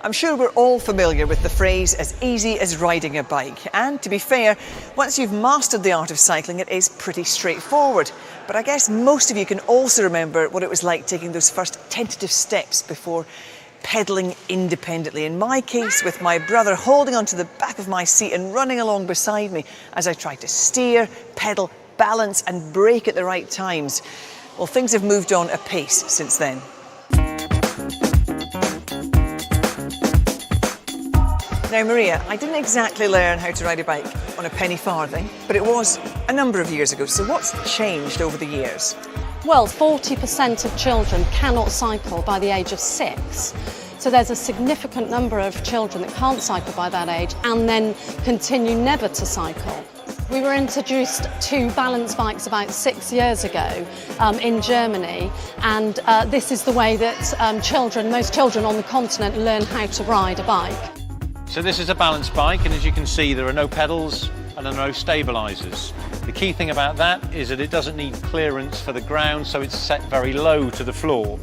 I'm sure we're all familiar with the phrase, as easy as riding a bike. And to be fair, once you've mastered the art of cycling, it is pretty straightforward. But I guess most of you can also remember what it was like taking those first tentative steps before pedalling independently. In my case, with my brother holding onto the back of my seat and running along beside me as I tried to steer, pedal, balance and brake at the right times. Well, things have moved on apace since then. Now, Maria, I didn't exactly learn how to ride a bike on a penny farthing, but it was a number of years ago. So what's changed over the years? Well, 40% of children cannot cycle by the age of 6. So there's a significant number of children that can't cycle by that age and then continue never to cycle. We were introduced to balance bikes about 6 years ago in Germany, and this is the way that most children on the continent learn how to ride a bike. So this is a balance bike, and as you can see, there are no pedals and there are no stabilisers. The key thing about that is that it doesn't need clearance for the ground, so it's set very low to the floor.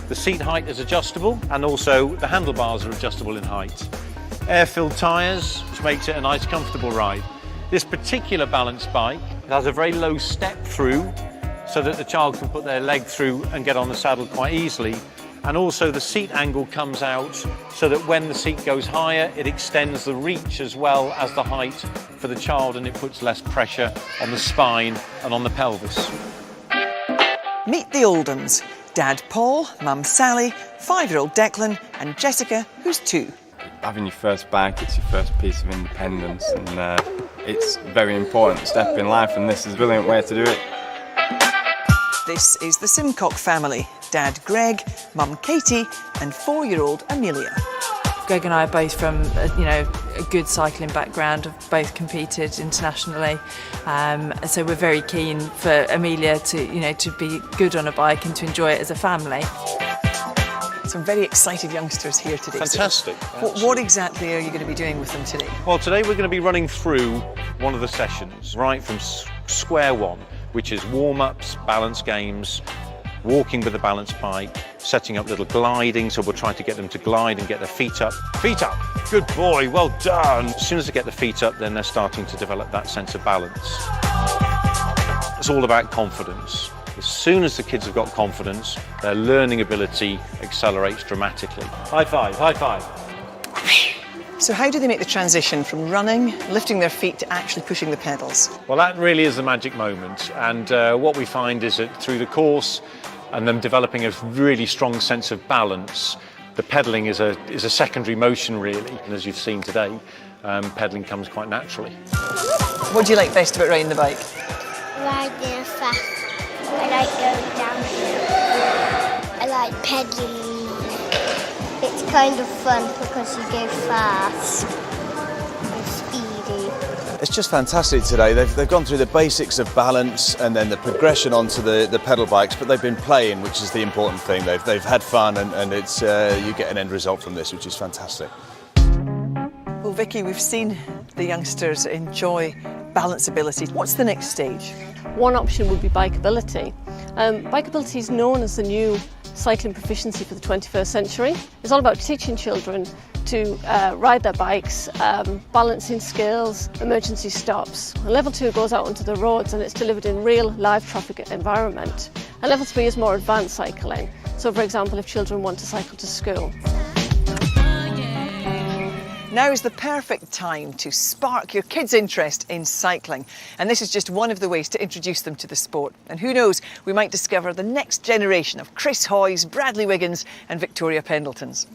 The seat height is adjustable, and also the handlebars are adjustable in height. Air-filled tyres, which makes it a nice, comfortable ride. This particular balance bike has a very low step through, so that the child can put their leg through and get on the saddle quite easily. And also the seat angle comes out so that when the seat goes higher, it extends the reach as well as the height for the child, and it puts less pressure on the spine and on the pelvis. Meet the old uns. Dad Paul, Mum Sally, 5-year-old Declan and Jessica, who's 2. Having your first bike, it's your first piece of independence, and it's a very important step in life, and this is a brilliant way to do it. This is the Simcock family. Dad Greg, Mum Katie and 4-year-old Amelia. Greg and I are both from a good cycling background, have both competed internationally, so we're very keen for Amelia to be good on a bike and to enjoy it as a family. Some very excited youngsters here today. Fantastic. So what exactly are you going to be doing with them today? Well, today we're going to be running through one of the sessions, right from square one, which is warm-ups, balance games, walking with the balance bike, setting up little gliding, so we'll try to get them to glide and get their feet up. Feet up! Good boy, well done! As soon as they get the feet up, then they're starting to develop that sense of balance. It's all about confidence. As soon as the kids have got confidence, their learning ability accelerates dramatically. High five, high five. So how do they make the transition from running, lifting their feet to actually pushing the pedals? Well, that really is the magic moment, and what we find is that through the course and them developing a really strong sense of balance, the pedalling is a secondary motion really, and as you've seen today, pedalling comes quite naturally. What do you like best about riding the bike? Riding fast. I like going downhill. I like pedalling. It's kind of fun because you go fast and speedy. It's just fantastic today. They've gone through the basics of balance and then the progression onto the pedal bikes, but they've been playing, which is the important thing. They've had fun, and it's you get an end result from this, which is fantastic. Well, Vicky, we've seen the youngsters enjoy balanceability. What's the next stage? One option would be bikeability. Bikeability is known as the new cycling proficiency for the 21st century. It's all about teaching children to ride their bikes, balancing skills, emergency stops. And level 2 goes out onto the roads and it's delivered in real live traffic environment. And level 3 is more advanced cycling. So for example, if children want to cycle to school. Now is the perfect time to spark your kids' interest in cycling. And this is just one of the ways to introduce them to the sport. And who knows, we might discover the next generation of Chris Hoys, Bradley Wiggins and Victoria Pendletons.